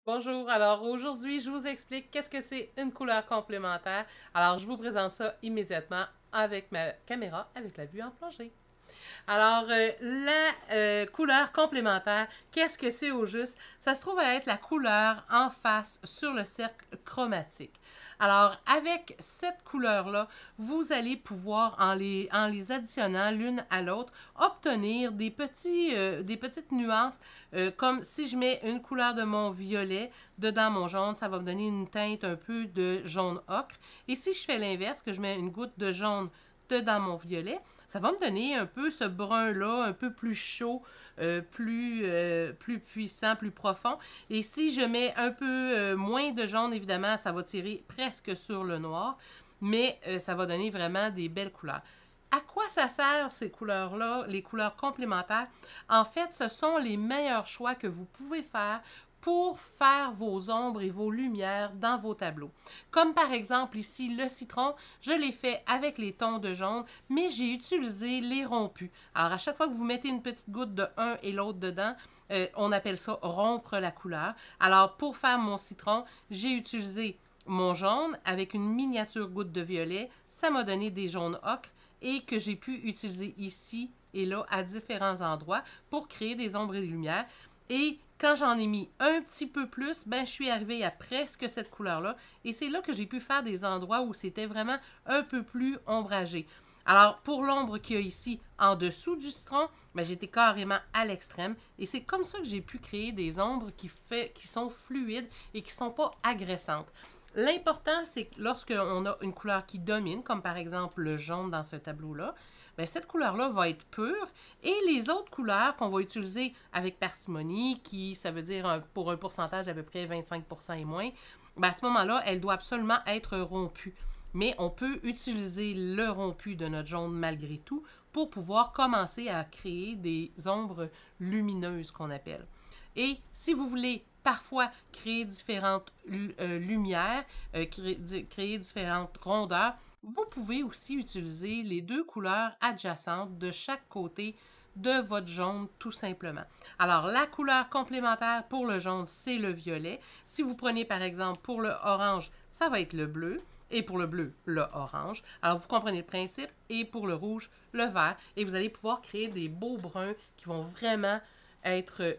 Bonjour, alors aujourd'hui, je vous explique qu'est-ce que c'est une couleur complémentaire. Alors, je vous présente ça immédiatement avec ma caméra, avec la vue en plongée. Alors, la couleur complémentaire, qu'est-ce que c'est au juste? Ça se trouve à être la couleur en face sur le cercle chromatique. Alors, avec cette couleur-là, vous allez pouvoir, en les additionnant l'une à l'autre, obtenir des petites nuances, comme si je mets une couleur de mon violet dedans mon jaune, ça va me donner une teinte un peu de jaune ocre. Et si je fais l'inverse, que je mets une goutte de jaune dedans mon violet, ça va me donner un peu ce brun-là, un peu plus chaud, plus puissant, plus profond. Et si je mets un peu moins de jaune, évidemment, ça va tirer presque sur le noir, mais ça va donner vraiment des belles couleurs. À quoi ça sert ces couleurs-là, les couleurs complémentaires? En fait, ce sont les meilleurs choix que vous pouvez faire pour faire vos ombres et vos lumières dans vos tableaux. Comme par exemple ici, le citron, je l'ai fait avec les tons de jaune, mais j'ai utilisé les rompus. Alors à chaque fois que vous mettez une petite goutte de un et l'autre dedans, on appelle ça rompre la couleur. Alors pour faire mon citron, j'ai utilisé mon jaune avec une miniature goutte de violet. Ça m'a donné des jaunes ocre et que j'ai pu utiliser ici et là à différents endroits pour créer des ombres et des lumières. Et quand j'en ai mis un petit peu plus, ben je suis arrivée à presque cette couleur-là. Et c'est là que j'ai pu faire des endroits où c'était vraiment un peu plus ombragé. Alors, pour l'ombre qu'il y a ici en dessous du citron, ben, j'étais carrément à l'extrême. Et c'est comme ça que j'ai pu créer des ombres qui sont fluides et qui ne sont pas agressantes. L'important, c'est que lorsqu'on a une couleur qui domine, comme par exemple le jaune dans ce tableau-là, bien, cette couleur-là va être pure et les autres couleurs qu'on va utiliser avec parcimonie, qui ça veut dire pour un pourcentage d'à peu près 25% et moins, bien, à ce moment-là, elle doit absolument être rompue. Mais on peut utiliser le rompu de notre jaune malgré tout pour pouvoir commencer à créer des ombres lumineuses qu'on appelle. Et si vous voulez parfois créer différentes lumières, créer différentes rondeurs, vous pouvez aussi utiliser les deux couleurs adjacentes de chaque côté de votre jaune tout simplement. Alors la couleur complémentaire pour le jaune, c'est le violet. Si vous prenez par exemple pour le orange, ça va être le bleu. Et pour le bleu, le orange. Alors, vous comprenez le principe. Et pour le rouge, le vert. Et vous allez pouvoir créer des beaux bruns qui vont vraiment être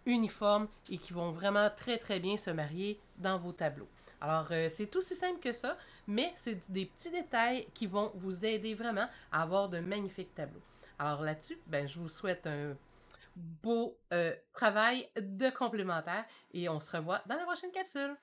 uniformes et qui vont vraiment très, très bien se marier dans vos tableaux. Alors, c'est aussi simple que ça, mais c'est des petits détails qui vont vous aider vraiment à avoir de magnifiques tableaux. Alors là-dessus, ben, je vous souhaite un beau travail de complémentaire et on se revoit dans la prochaine capsule.